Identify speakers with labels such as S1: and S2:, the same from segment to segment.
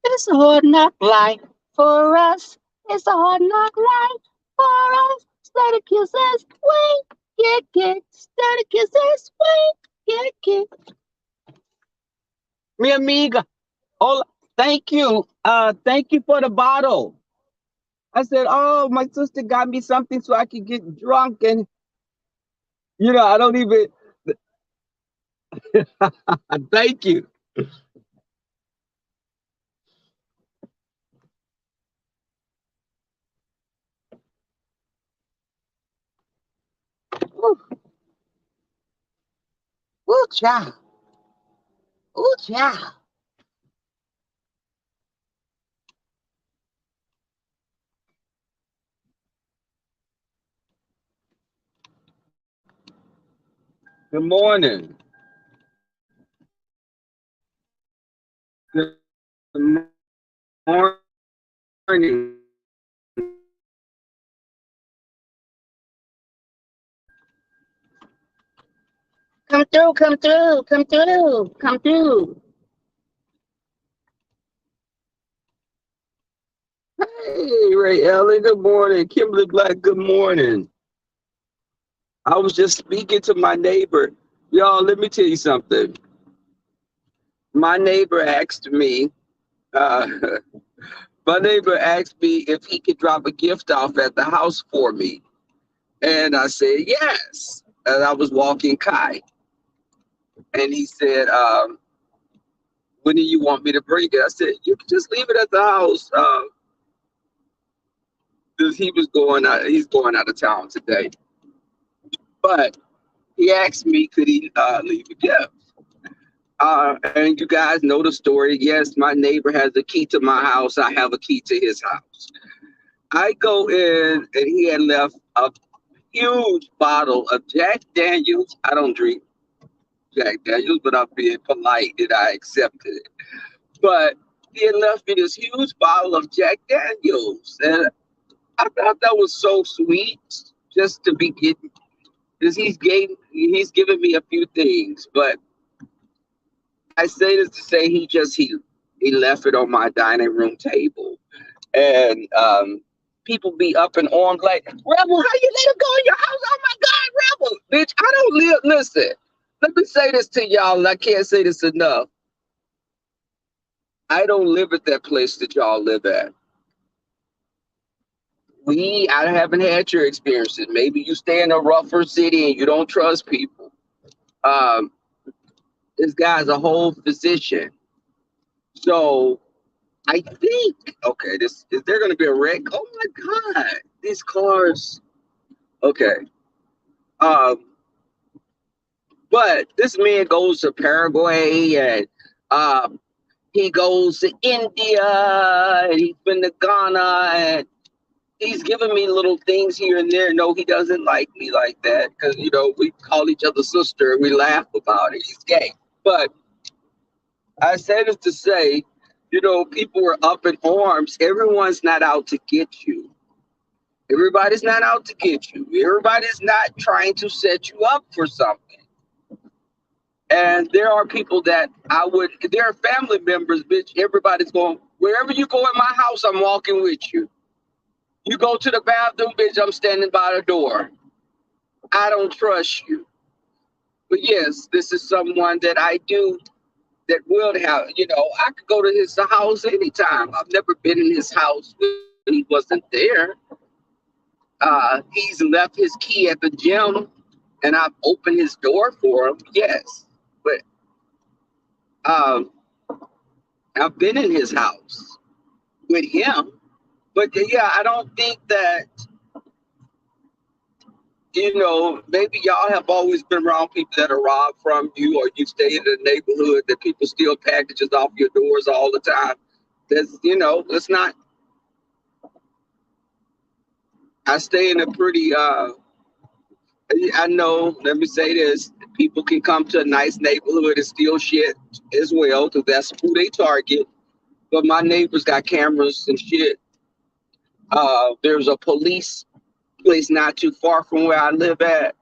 S1: It's a hard knock life for us. It's a hard knock life for us. Steady kisses, wink, kick, kick. Steady kisses, wink, kick, kick. Mi amiga, hola, thank you. Thank you for the bottle. I said, oh, my sister got me something so I could get drunk, and I don't even. Thank you. Woo, woo, child. Woo, child. Good morning. Good morning. Come through, come through, come through, come through. Hey, Ray Ellen, good morning. Kimberly Black, good morning. I was just speaking to my neighbor. Y'all, let me tell you something. My neighbor asked me, uh, my neighbor asked me if he could drop a gift off at the house for me. And I said, yes. And I was walking Kai. And he said, when do you want me to bring it? I said, you can just leave it at the house. Because he's going out of town today. But he asked me, could he leave a gift? And you guys know the story. Yes, my neighbor has a key to my house. I have a key to his house. I go in, and he had left a huge bottle of Jack Daniels. I don't drink Jack Daniels, but I'm being polite and I accepted it. But he had left me this huge bottle of Jack Daniels. And I thought that was so sweet just to be getting, because he's given me a few things, but I say this to say he left it on my dining room table, and people be up in arms like, Rebel, how you let him go in your house? Oh my God, Rebel, bitch, I don't live. Listen, let me say this to y'all, and I can't say this enough. I don't live at that place that y'all live at. I haven't had your experiences. Maybe you stay in a rougher city and you don't trust people. Um, this guy's a whole physician. So I think, okay, this is there going to be a wreck? Oh my God, these cars. Okay. Um, but this man goes to Paraguay, and um, he goes to India, and he's been to Ghana, and he's giving me little things here and there. No, he doesn't like me like that because, we call each other sister and we laugh about it. He's gay. But I said it to say, people were up in arms. Everyone's not out to get you. Everybody's not out to get you. Everybody's not trying to set you up for something. And there are people that there are family members, bitch. Everybody's going, wherever you go in my house, I'm walking with you. You go to the bathroom, bitch, I'm standing by the door. I don't trust you. But yes, this is someone that I do that will have, I could go to his house anytime. I've never been in his house when he wasn't there. He's left his key at the gym and I've opened his door for him. Yes. But um, I've been in his house with him. But yeah, I don't think that, maybe y'all have always been around people that are robbed from you, or you stay in a neighborhood that people steal packages off your doors all the time. It's not, I stay in a pretty, I know, let me say this, people can come to a nice neighborhood and steal shit as well, because that's who they target. But my neighbors got cameras and shit. There's a police place not too far from where I live at.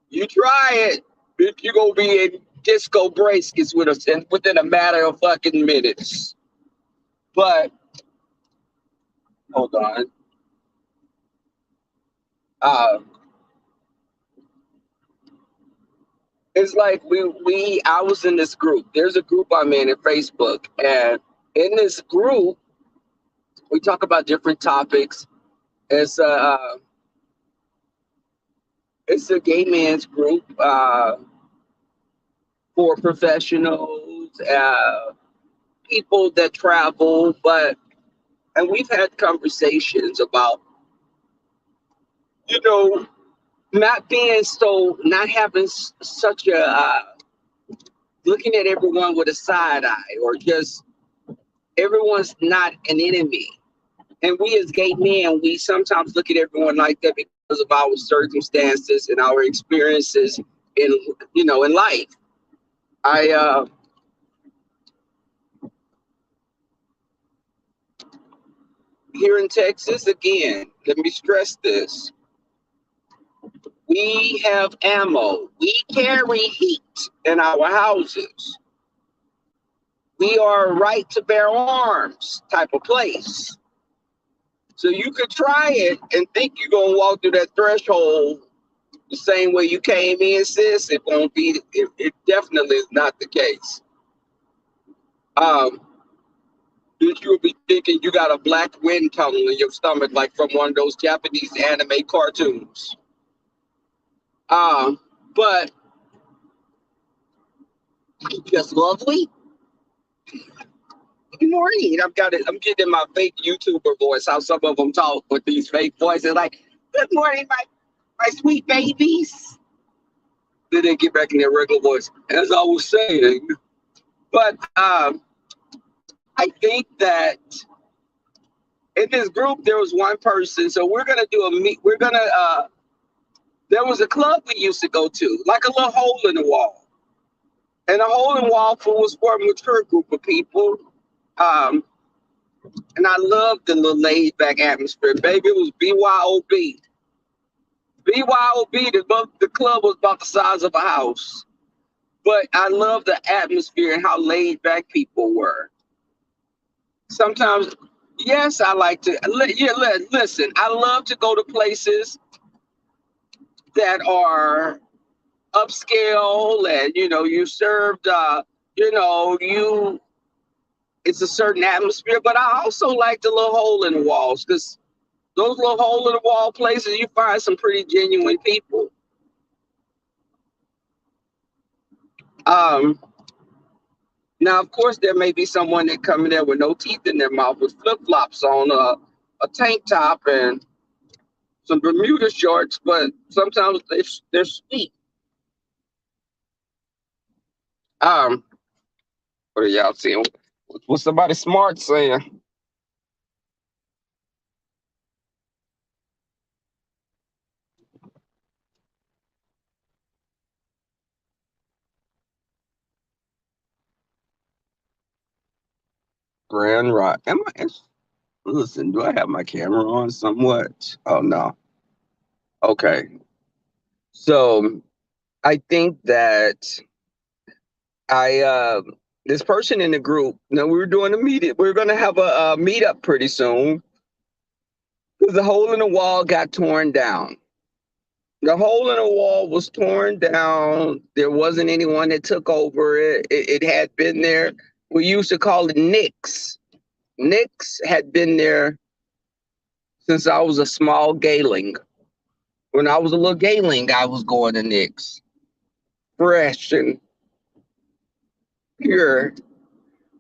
S1: You try it, bitch, you gonna be in disco bracelets with us within a matter of fucking minutes. But hold on. Uh, it's like I was in this group. There's a group I'm in Facebook, and in this group, we talk about different topics. It's a it's a gay man's group for professionals, people that travel, and we've had conversations about, you know, not having such a looking at everyone with a side eye, or just everyone's not an enemy. And we as gay men, we sometimes look at everyone like that because of our circumstances and our experiences in, in life. I Here in Texas, again, let me stress this. We have ammo. We carry heat in our houses. We are a right to bear arms type of place. So you could try it and think you're gonna walk through that threshold the same way you came in, sis. It won't be. It definitely is not the case. Um, you'll be thinking you got a black wind tunnel in your stomach, like from one of those Japanese anime cartoons. But just lovely. Good morning. I'm getting my fake YouTuber voice. How some of them talk with these fake voices, like, "Good morning, my sweet babies." Then they get back in their regular voice, as I was saying. But I think that in this group there was one person. So we're gonna do a meet. We're gonna. There was a club we used to go to, like a little hole in the wall, and a hole in the wall was for a mature group of people. Um, and I loved the little laid back atmosphere. Baby, it was BYOB. BYOB, the club was about the size of a house. But I love the atmosphere and how laid back people were. Sometimes, yes, I like to, listen, I love to go to places that are upscale, and, you served, it's a certain atmosphere. But I also like the little hole in the walls, because those little hole in the wall places, you find some pretty genuine people. Now, of course, there may be someone that come in there with no teeth in their mouth, with flip-flops on, a tank top and some Bermuda shorts, but sometimes they're sweet. What are y'all seeing? What's somebody smart saying? Grand Rock. Listen, do I have my camera on somewhat? Oh, no. Okay. So I think that this person in the group, we were doing a meeting. We're going to have a meetup pretty soon, because the hole in the wall got torn down. The hole in the wall was torn down. There wasn't anyone that took over it. It had been there. We used to call it Nick's. Nick's had been there since I was a small galing. When I was a little galing, I was going to Nick's. Fresh and pure.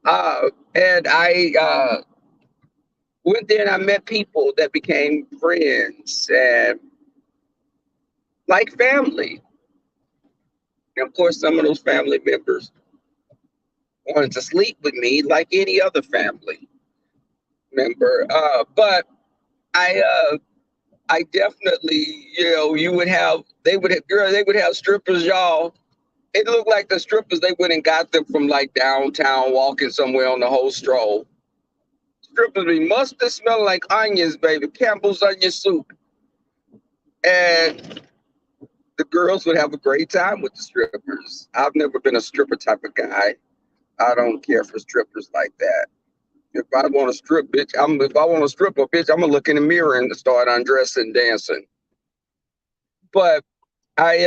S1: And I went there and I met people that became friends and like family. And of course, some of those family members wanted to sleep with me like any other family member. But I definitely, they would have strippers, y'all. It looked like the strippers, they went and got them from like downtown, walking somewhere on the whole stroll. Strippers be mustard smell like onions, baby. Campbell's onion soup. And The girls would have a great time with the strippers. I've never been a stripper type of guy. I don't care for strippers like that. If I want to strip, bitch, if I want to strip a bitch, I'm gonna look in the mirror and start undressing, dancing. But I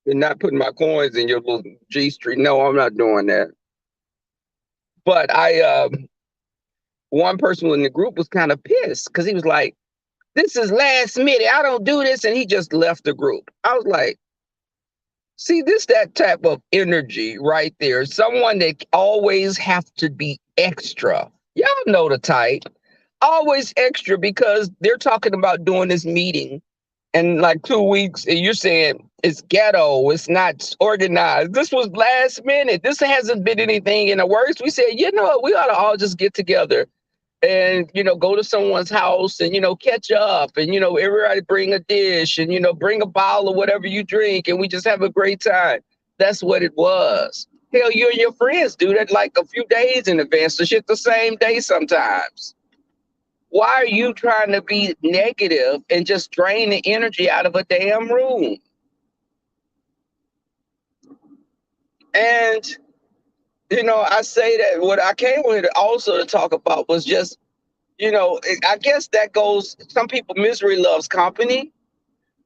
S1: you're not putting my coins in your little G Street. No, I'm not doing that. But one person in the group was kind of pissed because he was like, "This is last minute. I don't do this," and he just left the group. I was like, "See, this that type of energy right there. Someone that always have to be extra. Y'all know the type. Always extra because they're talking about doing this meeting in like 2 weeks, and you're saying it's ghetto, it's not organized. This was last minute. This hasn't been anything in the works. We said, you know what, we ought to all just get together and go to someone's house and catch up and everybody bring a dish and bring a bottle of whatever you drink and we just have a great time. That's what it was. Hell, you and your friends do that like a few days in advance. The shit the same day sometimes. Why are you trying to be negative and just drain the energy out of a damn room? And I say that what I came with also to talk about was just, I guess that goes, some people, misery loves company,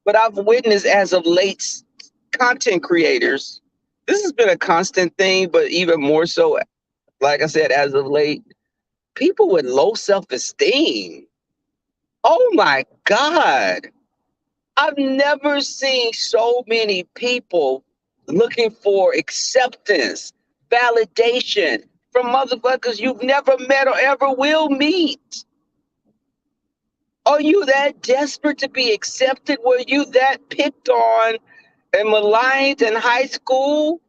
S1: but I've witnessed as of late content creators, this has been a constant thing, but even more so, like I said, as of late, people with low self-esteem. Oh my God. I've never seen so many people looking for acceptance, validation from motherfuckers you've never met or ever will meet. Are you that desperate to be accepted? Were you that picked on and maligned in high school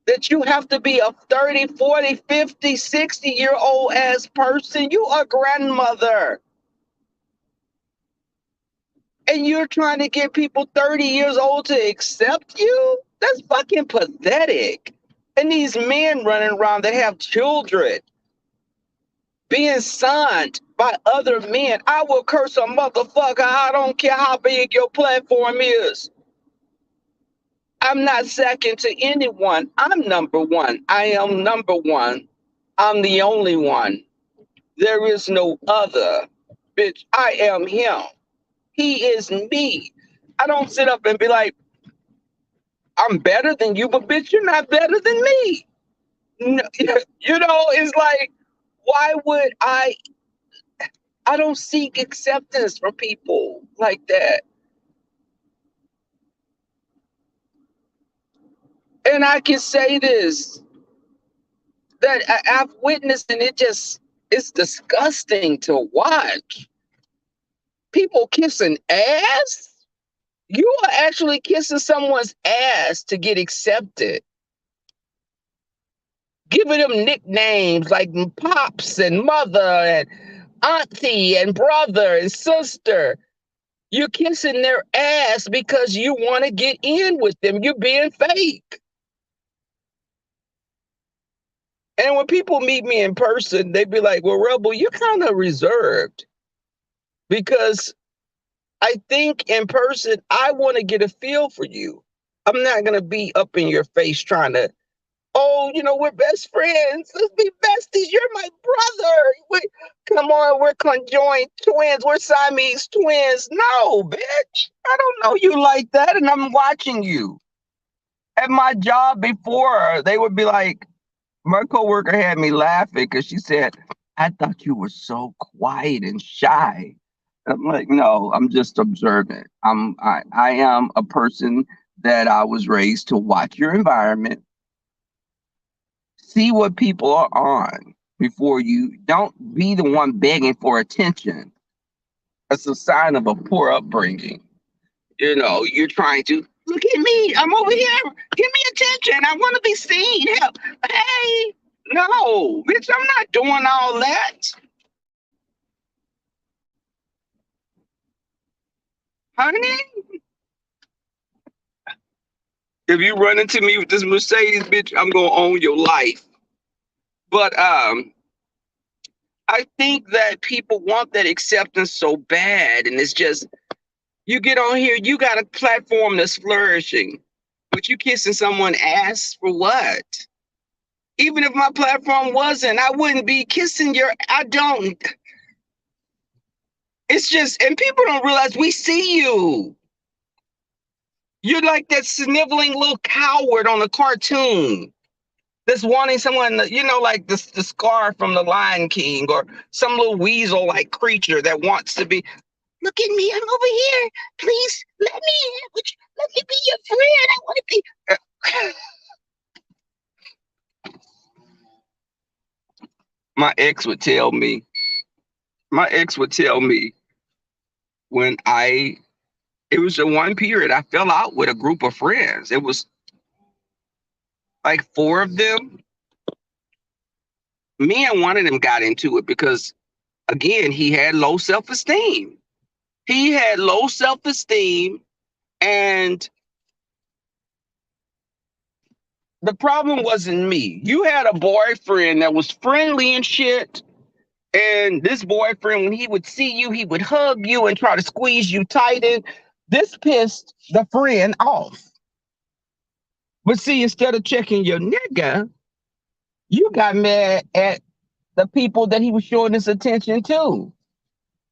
S1: that you have to be a 30, 40, 50, 60-year-old ass person? You are a grandmother. And you're trying to get people 30 years old to accept you? That's fucking pathetic. And these men running around that have children being signed by other men. I will curse a motherfucker. I don't care how big your platform is. I'm not second to anyone. I'm number one. I am number one. I'm the only one. There is no other. Bitch, I am him. He is me. I don't sit up and be like, I'm better than you, but bitch, you're not better than me. No, it's like, why would I don't seek acceptance from people like that. And I can say this, that I've witnessed, and it's disgusting to watch. People kissing ass? You are actually kissing someone's ass to get accepted. Giving them nicknames like pops and mother and auntie and brother and sister. You're kissing their ass because you want to get in with them. You're being fake. And when people meet me in person, they be like, well, Rebel, you're kind of reserved. Because I think in person, I want to get a feel for you. I'm not going to be up in your face trying to, oh, we're best friends. Let's be besties. You're my brother. Come on, we're conjoined twins. We're Siamese twins. No, bitch. I don't know you like that, and I'm watching you. At my job before, they would be like, my coworker had me laughing because she said, I thought you were so quiet and shy. I'm like, no, I'm just observant. I am a person that I was raised to watch your environment, see what people are on before you don't be the one begging for attention. That's a sign of a poor upbringing. You're trying to look at me. I'm over here. Give me attention. I want to be seen. Help. Hey, no, bitch, I'm not doing all that. Honey, if you run into me with this Mercedes, bitch, I'm gonna own your life. But I think that people want that acceptance so bad, and it's just You get on here, you got a platform that's flourishing, but you kissing someone ass for what? Even if my platform wasn't, I wouldn't be kissing your. I don't. It's just, and people don't realize we see you. You're like that sniveling little coward on a cartoon that's wanting someone, like the Scar from the Lion King, or some little weasel like creature that wants to be. Look at me, I'm over here. Please let me be your friend. I want to be. My ex would tell me. My ex would tell me when it was the one period I fell out with a group of friends. It was like four of them. Me and one of them got into it because, again, he had low self-esteem. He had low self-esteem, and the problem wasn't me. You had a boyfriend that was friendly and shit, and this boyfriend, when he would see you, he would hug you and try to squeeze you tight in. This pissed the friend off. But see, instead of checking your nigga, you got mad at the people that he was showing this attention to,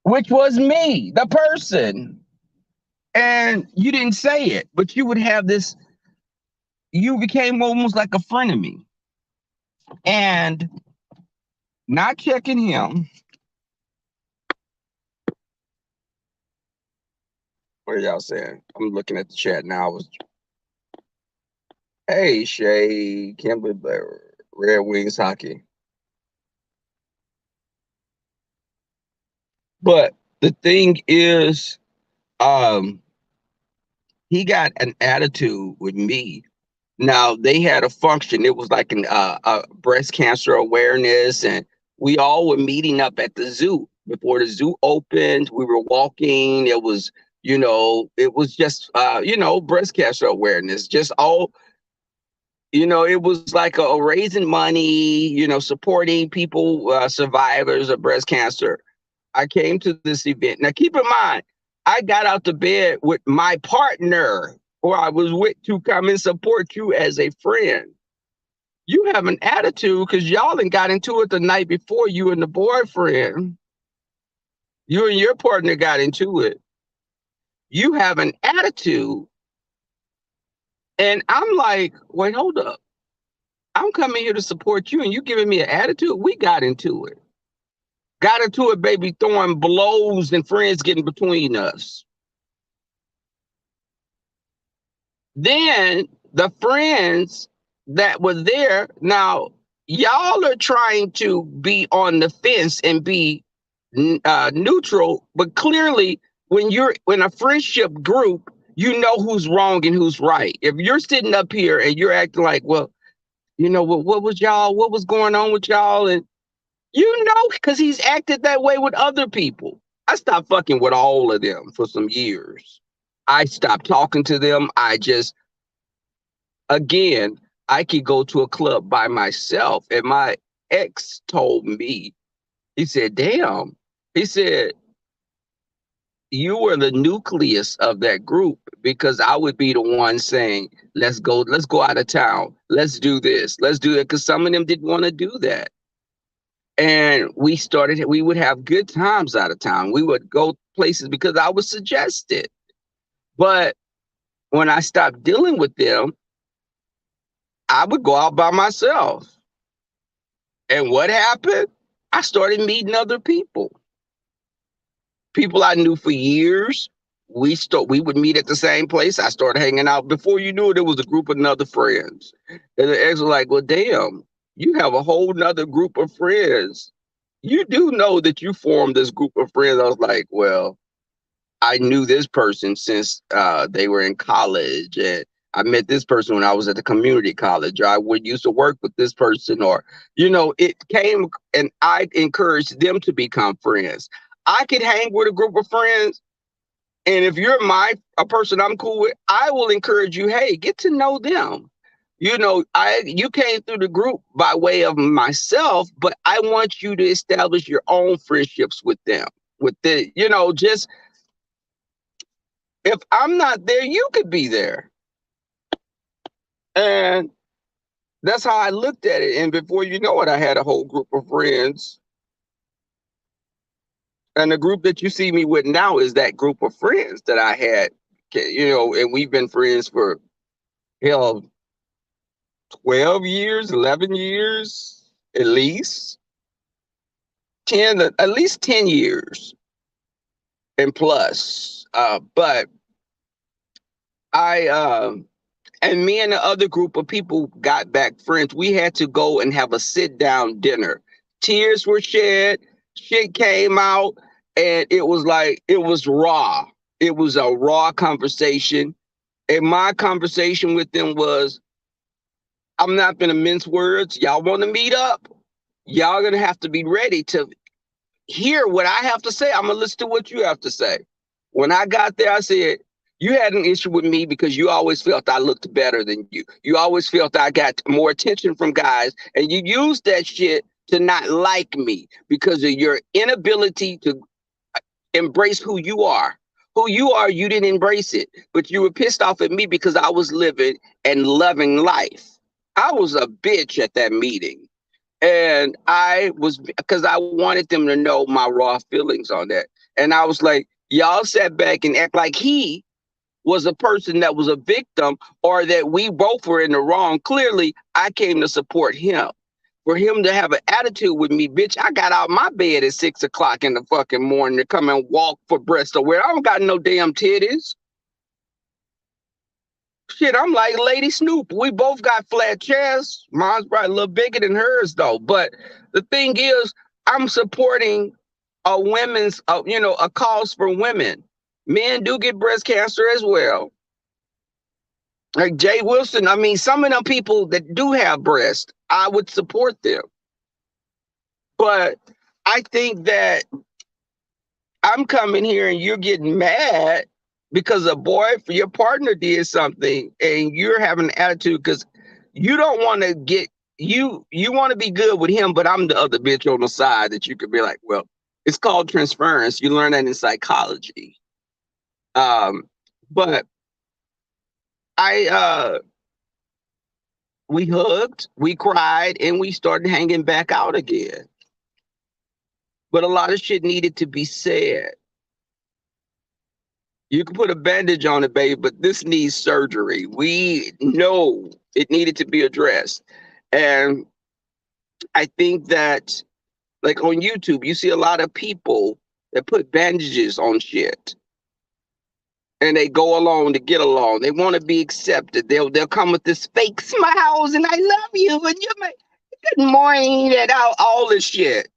S1: which was me, the person. And you didn't say it, but you would have this, you became almost like a frenemy. And not checking him. What are y'all saying? I'm looking at the chat now. Hey, Shay, Kimber, Red Wings hockey. But the thing is, he got an attitude with me. Now they had a function. It was like a breast cancer awareness, and we all were meeting up at the zoo before the zoo opened. We were walking. It was, it was just, breast cancer awareness. Just all, it was like a raising money, supporting people, survivors of breast cancer. I came to this event. Now, keep in mind, I got out to bed with my partner, who I was with, to come and support you as a friend. You have an attitude because y'all done got into it the night before, you and the boyfriend. You and your partner got into it. You have an attitude. And I'm like, wait, hold up. I'm coming here to support you and you giving me an attitude? We got into it. Got into it, baby, throwing blows and friends getting between us. Then the friends that were there, now y'all are trying to be on the fence and be neutral, but clearly when you're in a friendship group, you know who's wrong and who's right. If you're sitting up here and you're acting like, well, what was going on with y'all? And because he's acted that way with other people. I stopped fucking with all of them for some years. I stopped talking to them. Again, I could go to a club by myself. And my ex told me, he said, damn, he said, you were the nucleus of that group, because I would be the one saying, let's go out of town. Let's do this. Let's do it. Because some of them didn't want to do that. And we would have good times out of town. We would go places because I would suggest it. But when I stopped dealing with them, I would go out by myself. And what happened? I started meeting other people. People I knew for years. We would meet at the same place. I started hanging out. Before you knew it, there was a group of other friends. And the ex was like, well, damn, you have a whole nother group of friends. You do know that you formed this group of friends. I was like, well, I knew this person since they were in college, and I met this person when I was at the community college, or I would used to work with this person, or, it came, and I encouraged them to become friends. I could hang with a group of friends, and if you're a person I'm cool with, I will encourage you, hey, get to know them. You came through the group by way of myself, but I want you to establish your own friendships with them. Just If I'm not there, you could be there. And that's how I looked at it. And before you know it, I had a whole group of friends. And the group that you see me with now is that group of friends that I had, and we've been friends for, hell, 12 years, 11 years, at least 10, at least 10 years and plus. But I, and me and the other group of people got back friends. We had to go and have a sit down dinner. Tears were shed, shit came out, and it was like, it was raw. It was a raw conversation. And my conversation with them was, I'm not going to mince words. Y'all want to meet up? Y'all going to have to be ready to hear what I have to say. I'm going to listen to what you have to say. When I got there, I said, you had an issue with me because you always felt I looked better than you. You always felt I got more attention from guys, and you used that shit to not like me because of your inability to embrace who you are. Who you are, you didn't embrace it, but you were pissed off at me because I was living and loving life. I was a bitch at that meeting. And I was, because I wanted them to know my raw feelings on that. And I was like, y'all sat back and act like he was a person that was a victim or that we both were in the wrong. Clearly, I came to support him. For him to have an attitude with me, bitch, I got out my bed at 6 o'clock in the fucking morning to come and walk for breast aware. I don't got no damn titties. Shit, I'm like Lady Snoop. We both got flat chests. Mine's probably a little bigger than hers, though. But the thing is, I'm supporting a women's, a cause for women. Men do get breast cancer as well. Like Jay Wilson, I mean, some of them people that do have breast, I would support them. But I think that I'm coming here and you're getting mad because your partner did something and you're having an attitude because you don't want to you want to be good with him, but I'm the other bitch on the side that you could be like, well, it's called transference. You learn that in psychology. But we hugged, we cried, and we started hanging back out again. But a lot of shit needed to be said. You can put a bandage on it, baby, but this needs surgery. We know it needed to be addressed. And I think that, like on YouTube, you see a lot of people that put bandages on shit. And they go along to get along. They want to be accepted. They'll come with this fake smiles and I love you and you're my good morning and all this shit.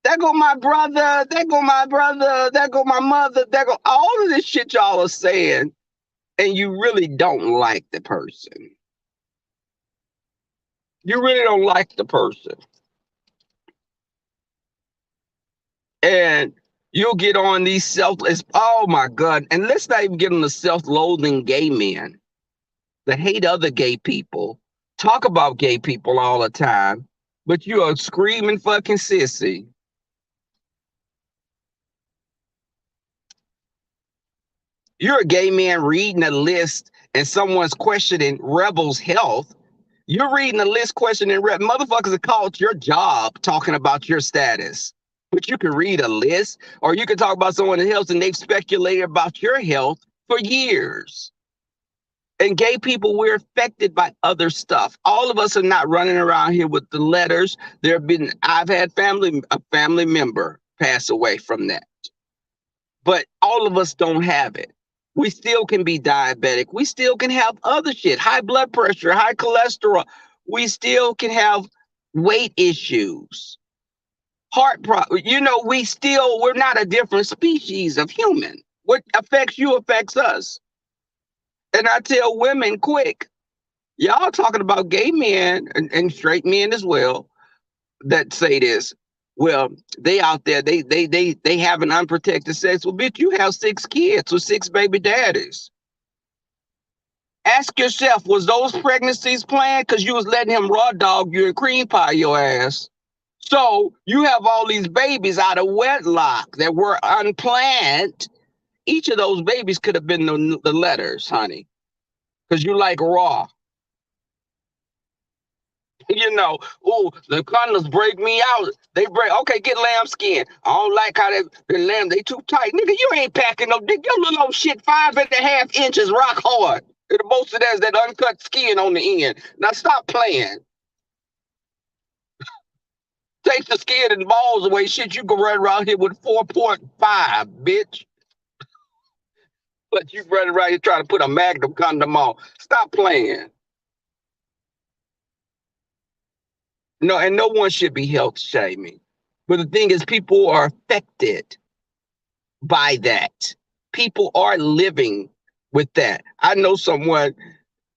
S1: There go my brother, there go my brother, there go my mother, there go all of this shit y'all are saying, and you really don't like the person. You really don't like the person. And you'll get on these selfless, oh my God. And let's not even get on the self-loathing gay men that hate other gay people, talk about gay people all the time, but you're a screaming fucking sissy. You're a gay man reading a list and someone's questioning Rebel's health. You're reading a list questioning motherfuckers have called your job talking about your status. But you can read a list or you can talk about someone's health and they've speculated about your health for years. And gay people, we're affected by other stuff. All of us are not running around here with the letters. I've had a family member pass away from that. But all of us don't have it. We still can be diabetic. We still can have other shit, high blood pressure, high cholesterol. We still can have weight issues, heart problems. We're not a different species of human. What affects you affects us. And I tell women quick, y'all talking about gay men and straight men as well that say this. Well, they out there, they have an unprotected sex. Well, bitch, you have 6 kids with 6 baby daddies. Ask yourself, was those pregnancies planned? Because you was letting him raw dog you and cream pie your ass. So you have all these babies out of wedlock that were unplanned, Each of those babies could have been the letters, honey, because you like raw. You know, ooh, the condoms break me out. They break. Okay, get lamb skin. I don't like how the lamb, they too tight. Nigga, you ain't packing no dick. Your little old shit 5.5 inches rock hard. And the most of that is that uncut skin on the end. Now stop playing. Take the skin and balls away. Shit, you can run around here with 4.5, bitch. But you run around here trying to put a magnum condom on. Stop playing. No, and no one should be health shaming. But the thing is, people are affected by that. People are living with that. I know someone,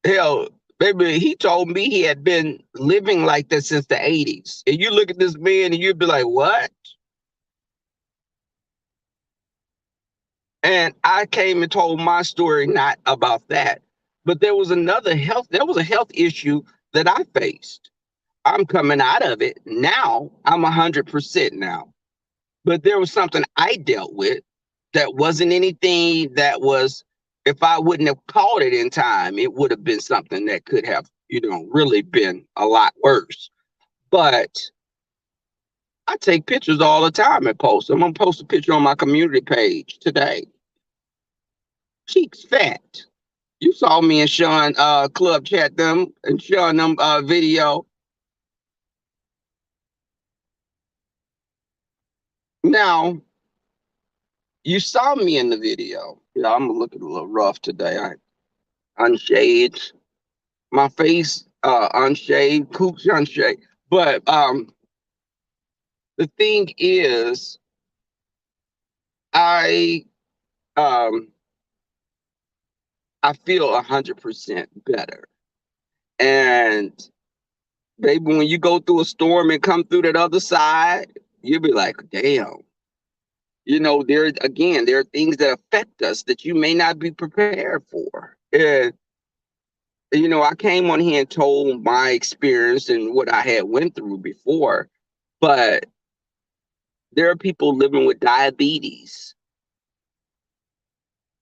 S1: hell, maybe he told me he had been living like this since the 80s. And you look at this man and you'd be like, what? And I came and told my story not about that. But there was a health issue that I faced. I'm coming out of it now. I'm 100% now. But there was something I dealt with that wasn't anything that was, if I wouldn't have caught it in time, it would have been something that could have, really been a lot worse. But I take pictures all the time and post. I'm gonna post a picture on my community page today. Cheeks fat. You saw me and Sean club chat them and showing them video. Now, you saw me in the video. Yeah, I'm looking a little rough today. I unshaved, my face unshaved, coops unshaved. But the thing is, I um I feel 100% better. And baby, when you go through a storm and come through that other side, you'll be like, damn. There are things that affect us that you may not be prepared for. And I came on here and told my experience and what I had went through before, but there are people living with diabetes,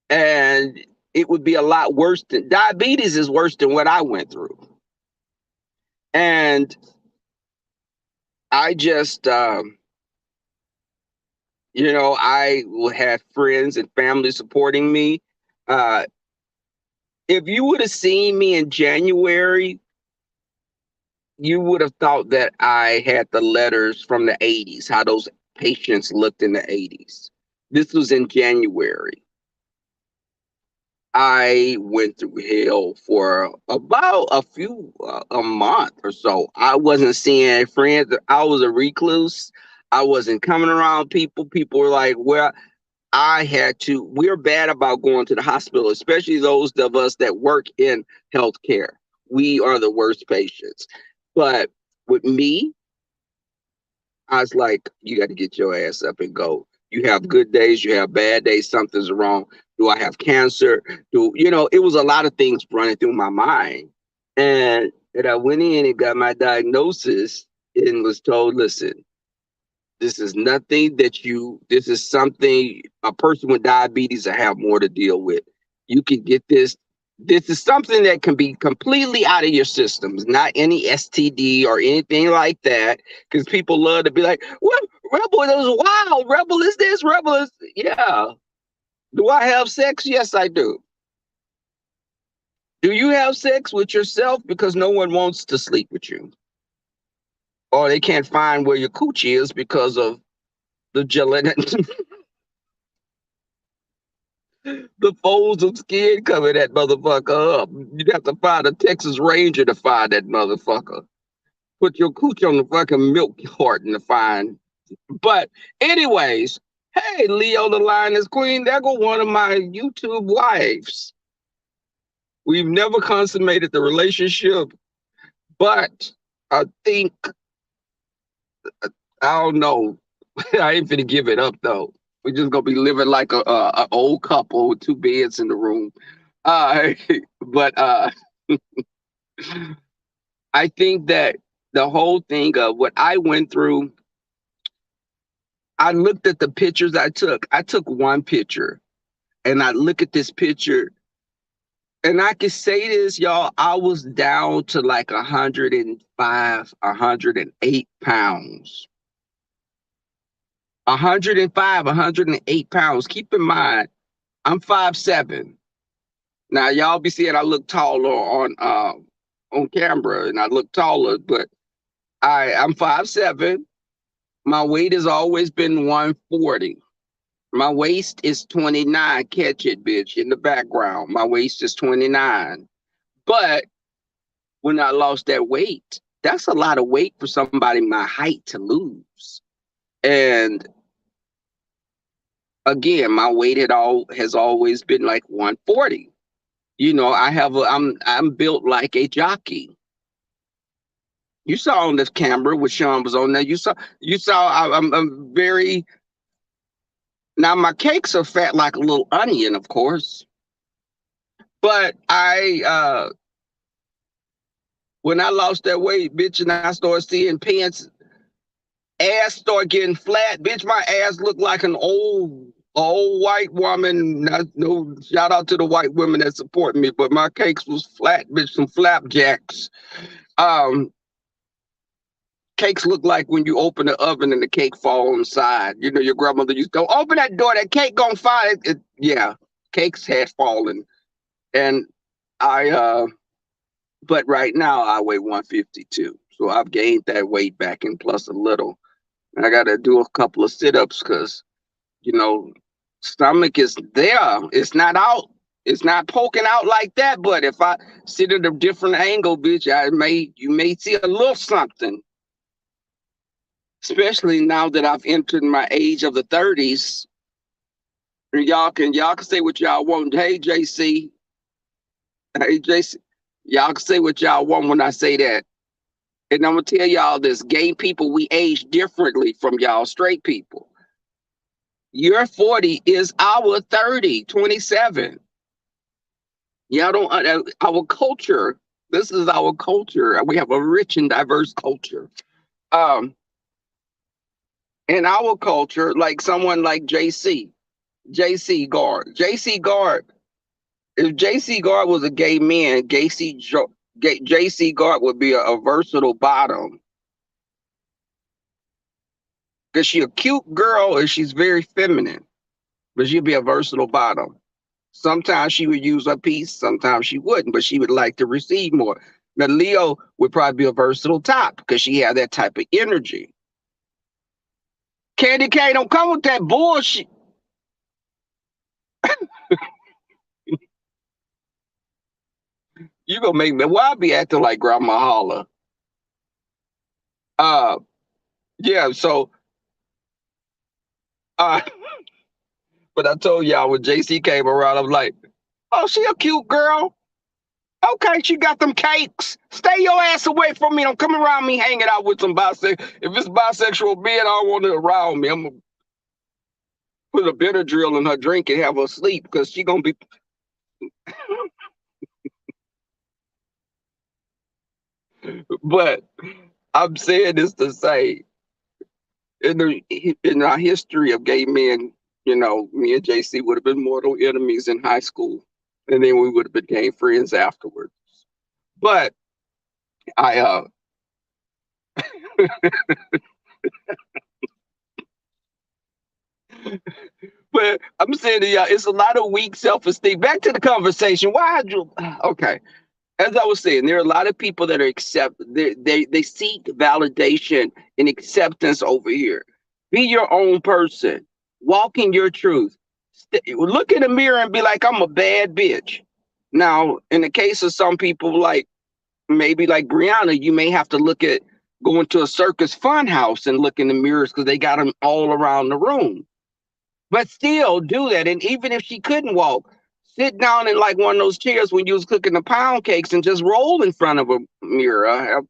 S1: and it would be a lot worse than diabetes is worse than what I went through. And I just, I will have friends and family supporting me. Uh, if you would have seen me in January, you would have thought that I had the letters from the 80s, how those patients looked in the 80s. This was in January. I went through hell for about a month or so. I wasn't seeing friends. I was a recluse. I wasn't coming around people. People were like, well, we're bad about going to the hospital, especially those of us that work in healthcare. We are the worst patients. But with me, I was like, you got to get your ass up and go. You have good days, you have bad days, something's wrong. Do I have cancer? It was a lot of things running through my mind. And I went in and got my diagnosis and was told, listen, this is nothing this is something a person with diabetes will have more to deal with. You can get this. This is something that can be completely out of your systems, not any STD or anything like that. Because people love to be like, well, Rebel, it was wild. Rebel is this, Rebel is, yeah. Do I have sex? Yes, I do. Do you have sex with yourself because no one wants to sleep with you? Or they can't find where your coochie is because of the gelatin, the folds of skin cover that motherfucker up. You'd have to find a Texas Ranger to find that motherfucker. Put your cooch on the fucking milk carton to find. But anyways, hey, Leo the Lioness Queen, there go one of my YouTube wives. We've never consummated the relationship, but I think, I don't know. I ain't finna give it up though. We're just gonna be living like a old couple with two beds in the room. Uh, but I think that the whole thing of what I went through, I looked at the pictures I took. I took one picture, and I look at this picture, and I can say this, y'all, I was down to like 105, 108 pounds. 105, 108 pounds. Keep in mind, I'm 5'7". Now y'all be seeing I look taller on camera, and I look taller, but I'm 5'7". My weight has always been 140. My waist is 29. Catch it, bitch, in the background. My waist is 29. But when I lost that weight, that's a lot of weight for somebody my height to lose. And again, my weight has always been like 140. I'm built like a jockey. You saw on this camera when Sean was on there. You saw I'm very, now my cakes are fat like a little onion, of course. But when I lost that weight, bitch, and I started seeing pants, ass start getting flat, bitch, my ass looked like an old white woman. No shout out to the white women that support me, but my cakes was flat, bitch, some flapjacks. Um, Cakes look like when you open the oven and the cake fall on the side. You know, your grandmother used to go, open that door, that cake gonna fall. Yeah, cakes had fallen. And I but right now I weigh 152. So I've gained that weight back and plus a little. And I gotta do a couple of sit-ups because, you know, stomach is there. It's not out. It's not poking out like that. But if I sit at a different angle, bitch, you may see a little something. Especially now that I've entered my age of the 30s. And y'all can say what y'all want. Hey JC, y'all can say what y'all want when I say that. And I'm gonna tell y'all this: gay people, we age differently from y'all straight people. Your 40 is our 30, 27. Y'all don't our culture. This is our culture. We have a rich and diverse culture. Um, in our culture, like someone like JC Guard. If JC Guard was a gay man, JC Guard would be a versatile bottom. Because she a cute girl and she's very feminine, but she'd be a versatile bottom. Sometimes she would use her piece, sometimes she wouldn't, but she would like to receive more. Now Leo would probably be a versatile top because she had that type of energy. Candy K, don't come with that bullshit. You gonna make me, why I be acting like Grandma Holla? Uh yeah, so uh but I told y'all when JC came around, I'm like, oh, she a cute girl. Okay, she got them cakes. Stay your ass away from me. Don't come around me hanging out with some bisexual. If it's bisexual men, I don't want it around me. I'm gonna put a Benadryl in her drink and have her sleep because she gonna be. But I'm saying this to say, in our history of gay men, me and JC would have been mortal enemies in high school, and then we would have became friends afterwards. But I but I'm saying to y'all, it's a lot of weak self-esteem. Back to the conversation. Why you okay? As I was saying, there are a lot of people that are they seek validation and acceptance over here. Be your own person. Walk in your truth. Look in the mirror and be like, I'm a bad bitch. Now, in the case of some people, like maybe like Brianna, you may have to look at going to a circus fun house and look in the mirrors because they got them all around the room. But still do that. And even if she couldn't walk, sit down in like one of those chairs when you was cooking the pound cakes and just roll in front of a mirror,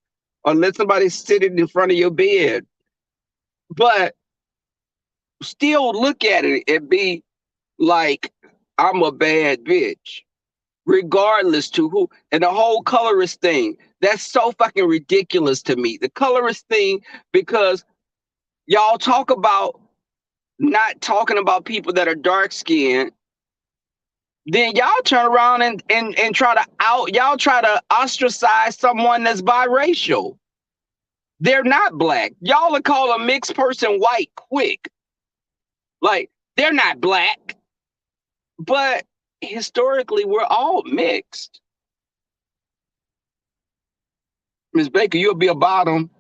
S1: or let somebody sit it in front of your bed. But still look at it and be like, I'm a bad bitch, regardless to who. And the whole colorist thing, that's so fucking ridiculous to me. The colorist thing, because y'all talk about not talking about people that are dark skinned, Then y'all turn around and try to y'all try to ostracize someone that's biracial. They're not black. Y'all will call a mixed person white quick. Like, they're not black. But historically, we're all mixed. Miss Baker, you'll be a bottom.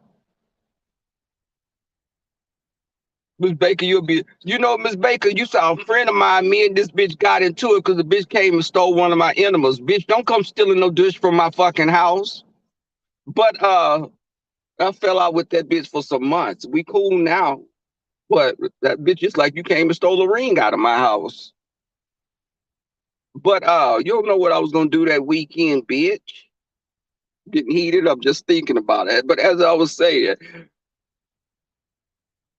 S1: Miss Baker, you'll be, Miss Baker, you saw a friend of mine, me and this bitch got into it because the bitch came and stole one of my animals. Bitch, don't come stealing no dish from my fucking house. But I fell out with that bitch for some months. We cool now. But that bitch is like you came and stole a ring out of my house. But you don't know what I was gonna do that weekend, bitch. Getting heated up just thinking about it. But as I was saying,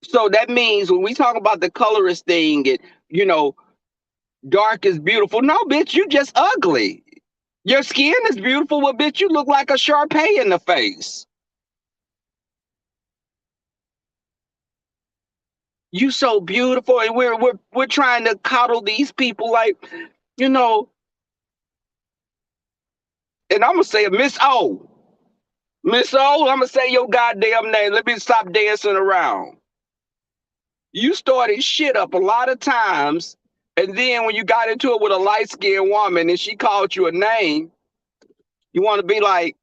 S1: so that means when we talk about the colorist thing and you know, dark is beautiful. No, bitch, you just ugly. Your skin is beautiful, but bitch, you look like a Sharpay in the face. You so beautiful, and we're trying to coddle these people like, you know, and I'm gonna say Miss O. Miss O, I'm gonna say your goddamn name. Let me stop dancing around. You started shit up a lot of times, and then when you got into it with a light-skinned woman and she called you a name, you want to be like,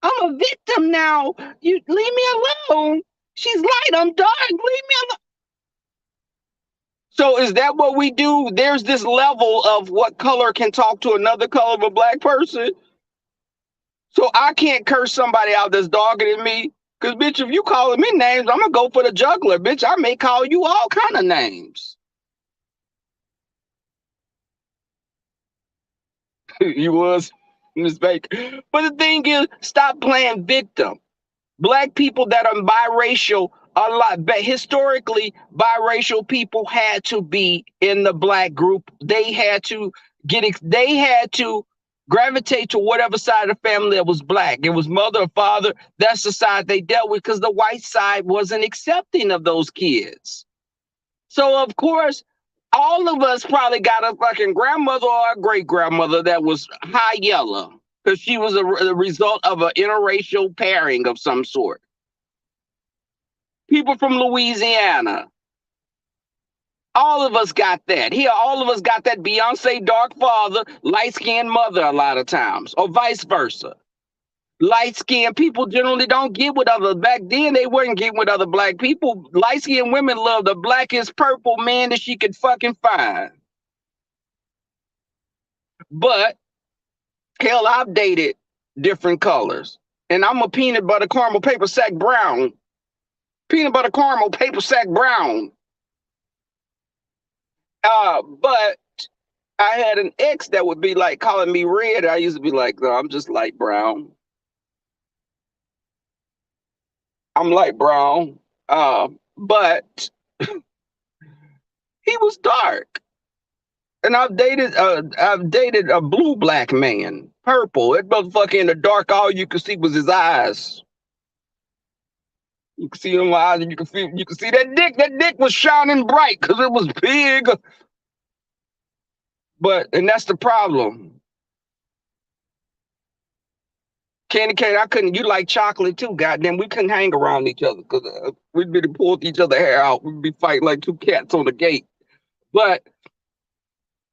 S1: I'm a victim now. You leave me alone. She's light, I'm dark. Leave me alone. So is that what we do? There's this level of what color can talk to another color of a black person. So I can't curse somebody out that's darker than me. Cause bitch, if you calling me names, I'm gonna go for the juggler. Bitch, I may call you all kind of names. You was Miss Baker. But the thing is, stop playing victim. Black people that are biracial a lot, but historically biracial people had to be in the black group. They had to gravitate to whatever side of the family that was black. It was mother or father. That's the side they dealt with because the white side wasn't accepting of those kids. So of course, all of us probably got a fucking grandmother or a great grandmother that was high yellow because she was a result of an interracial pairing of some sort. People from Louisiana. All of us got that. Here, all of us got that Beyonce dark father, light skinned mother a lot of times, or vice versa. Light skinned people generally don't get with other. Back then, they weren't getting with other black people. Light skinned women love the blackest purple man that she could fucking find. But hell, I've dated different colors. And I'm a peanut butter caramel paper sack brown. Peanut butter caramel paper sack brown. But I had an ex that would be like calling me red. I used to be like, no, I'm just light brown. I'm light brown. But he was dark. And I've dated a blue black man. Purple. That motherfucker in the dark, all you could see was his eyes. You could see them eyes and you could see that dick. That dick was shining bright because it was big. And that's the problem. Candy cane, I couldn't. You like chocolate too, goddamn. We couldn't hang around each other because we'd be pulled each other hair out. We'd be fighting like two cats on the gate. But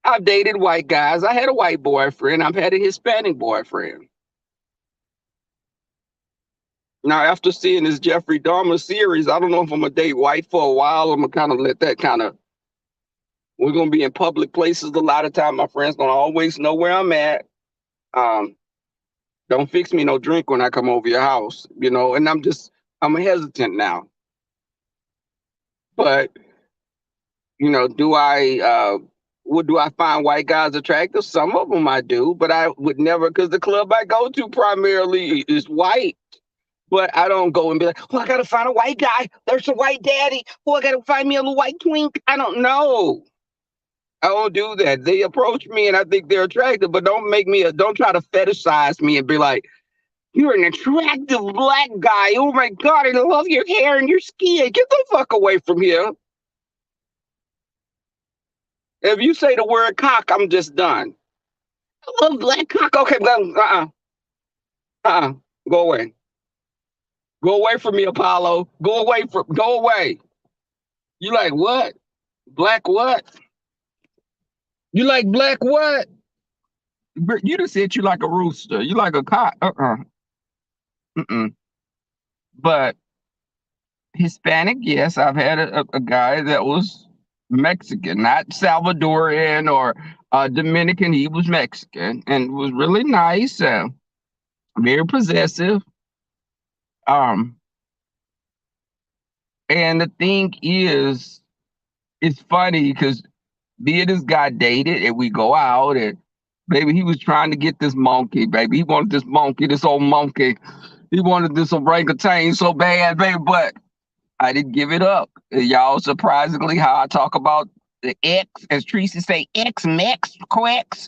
S1: I've dated white guys. I had a white boyfriend. I've had a Hispanic boyfriend. Now, after seeing this Jeffrey Dahmer series, I don't know if I'm gonna date white for a while. I'm gonna kind of let that kind of. We're gonna be in public places a lot of time. My friends gonna always know where I'm at. Um, don't fix me no drink when I come over your house, And I'm hesitant now. But do I find white guys attractive? Some of them I do, but I would never, because the club I go to primarily is white. But I don't go and be like, oh, I gotta find a white guy. There's a white daddy. Oh, I gotta find me a little white twink. I don't know. I don't do that. They approach me and I think they're attractive, but don't try to fetishize me and be like, you're an attractive black guy. Oh my God, I love your hair and your skin. Get the fuck away from here. If you say the word cock, I'm just done. A little black cock. Okay, uh-uh. Go away. Go away from me, Apollo. Go away. You like what? Black what? You like black what? You just said you like a rooster. You like a cock. Mm-mm. But Hispanic, yes, I've had a guy that was Mexican, not Salvadorian or Dominican. He was Mexican and was really nice, very possessive. Um, and the thing is, it's funny because me and this guy dated and we go out and baby, he was trying to get this monkey, baby. He wanted this monkey, this old monkey. He wanted this orangutan so bad, baby, but I didn't give it up. Y'all, surprisingly, how I talk about the X, as Tracy say, X, Mex, Quex.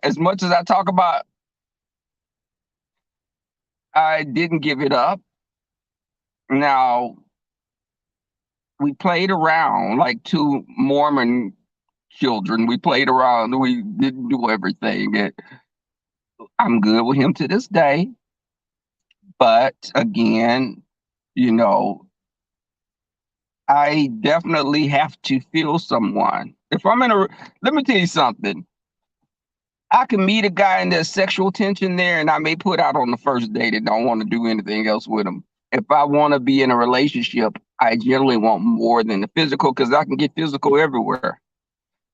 S1: As much as I talk about, I didn't give it up. Now, we played around like two Mormon children. We played around. We didn't do everything. And I'm good with him to this day. But again, you know, I definitely have to feel someone. If I'm in a, let me tell you something. I can meet a guy and there's sexual tension there, and I may put out on the first date and don't want to do anything else with him. If I want to be in a relationship, I generally want more than the physical because I can get physical everywhere.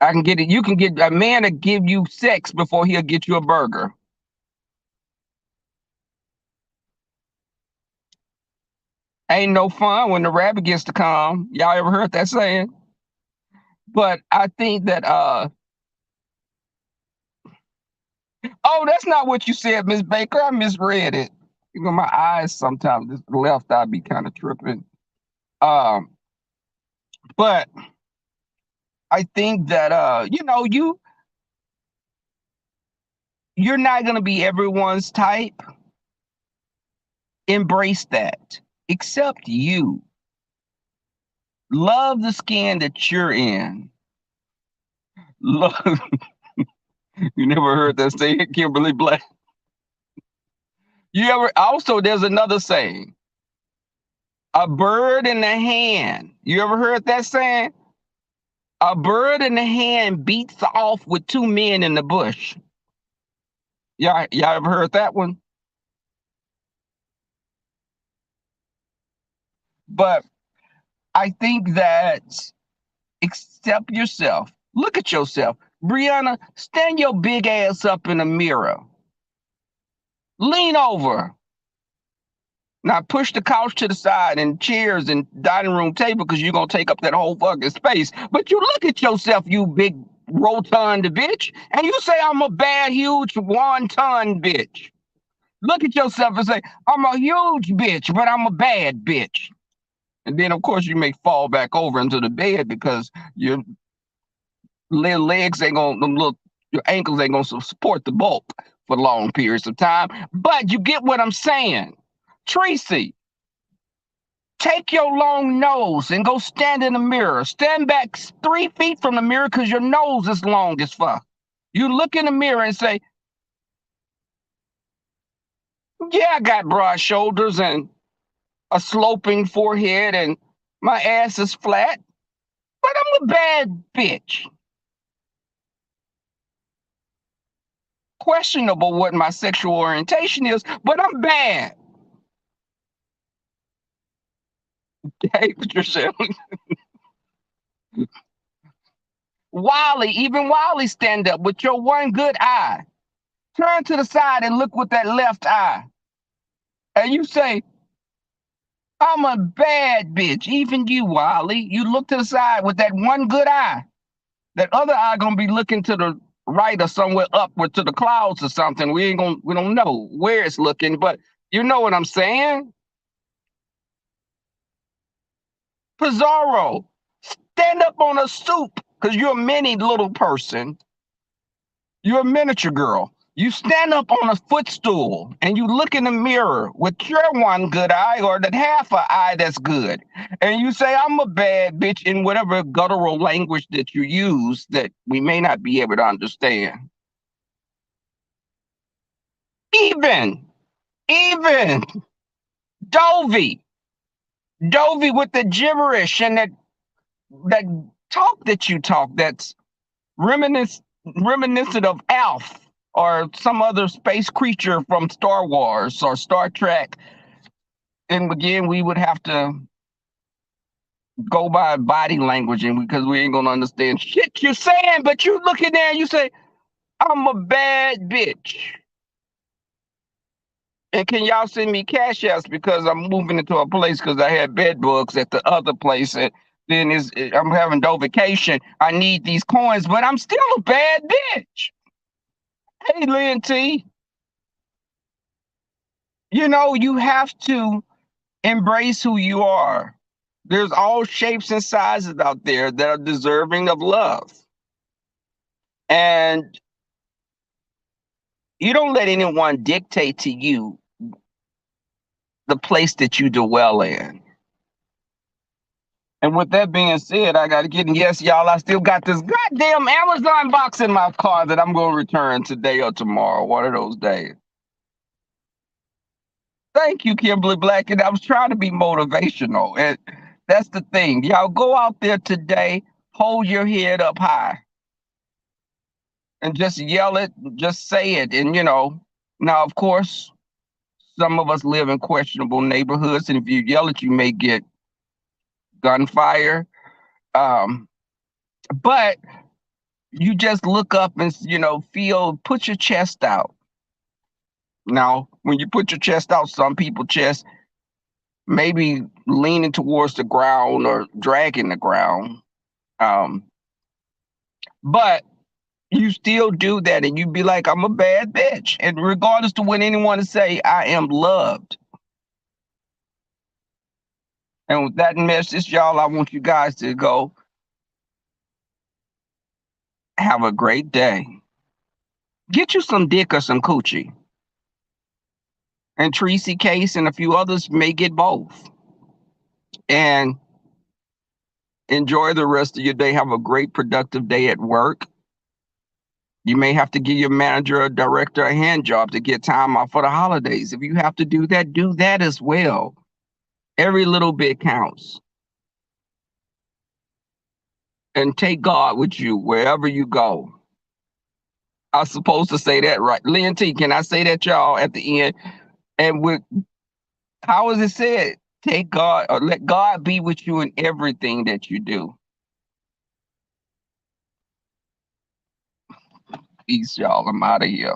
S1: I can get it. You can get a man to give you sex before he'll get you a burger. Ain't no fun when the rabbit gets to come. Y'all ever heard that saying? But I think that oh, that's not what you said, Miss Baker. I misread it. You know, my eyes sometimes this left eye be kind of tripping. Um, but I think that you know, you're not gonna be everyone's type. Embrace that. Accept you. Love the skin that you're in. Love you never heard that saying, Kimberly Black. You ever also there's another saying. A bird in the hand. You ever heard that saying? A bird in the hand beats off with two men in the bush. Y'all ever heard that one? But I think that accept yourself. Look at yourself. Brianna, stand your big ass up in the mirror. Lean over. Now push the couch to the side and chairs and dining room table because you're gonna take up that whole fucking space. But you look at yourself, you big rotund bitch, and you say I'm a bad, huge, 1-ton bitch. Look at yourself and say, I'm a huge bitch, but I'm a bad bitch. And then, of course, you may fall back over into the bed because your little legs ain't gonna, your ankles ain't gonna support the bulk for long periods of time. But you get what I'm saying. Tracy, take your long nose and go stand in the mirror. Stand back 3 feet from the mirror because your nose is long as fuck. You look in the mirror and say, yeah, I got broad shoulders and a sloping forehead and my ass is flat, but I'm a bad bitch. Questionable what my sexual orientation is, but I'm bad. Hey, Patricia. Wally, even Wally, stand up with your one good eye. Turn to the side and look with that left eye. And you say, I'm a bad bitch. Even you, Wally. You look to the side with that one good eye. That other eye gonna be looking to the right or somewhere upward to the clouds or something. We don't know where it's looking, but you know what I'm saying? Pizarro, stand up on a stoop, because you're a mini little person. You're a miniature girl. You stand up on a footstool and you look in the mirror with your one good eye or that half a eye that's good. And you say, I'm a bad bitch in whatever guttural language that you use that we may not be able to understand. Even Dovey, Dovey with the gibberish and that talk that you talk that's reminiscent of Alf or some other space creature from Star Wars or Star Trek. And again, we would have to go by body language and because we ain't gonna understand shit you're saying, but you look in there and you say, I'm a bad bitch. And can y'all send me cash apps because I'm moving into a place because I had bed bugs at the other place and then I'm having no vacation. I need these coins, but I'm still a bad bitch. Hey, Lynn T, you have to embrace who you are. There's all shapes and sizes out there that are deserving of love. And you don't let anyone dictate to you the place that you dwell in. And with that being said, I got to get in. Yes, y'all, I still got this goddamn Amazon box in my car that I'm going to return today or tomorrow, one of those days. Thank you, Kimberly Black. And I was trying to be motivational. And that's the thing. Y'all go out there today, hold your head up high and just yell it, just say it. And, now, of course, some of us live in questionable neighborhoods. And if you yell it, you may get gunfire. But you just look up and, put your chest out. Now, when you put your chest out, some people's chest maybe leaning towards the ground or dragging the ground. But you still do that and you be like, I'm a bad bitch. And regardless to what anyone say, I am loved. And with that message, y'all, I want you guys to go have a great day. Get you some dick or some coochie. And Tracy Case and a few others may get both. And enjoy the rest of your day. Have a great, productive day at work. You may have to give your manager or director a hand job to get time off for the holidays. If you have to do that as well. Every little bit counts. And take God with you wherever you go. I was supposed to say that right. Lynn T, can I say that, y'all, at the end? And how is it said? Take God or let God be with you in everything that you do. Peace, y'all. I'm out of here.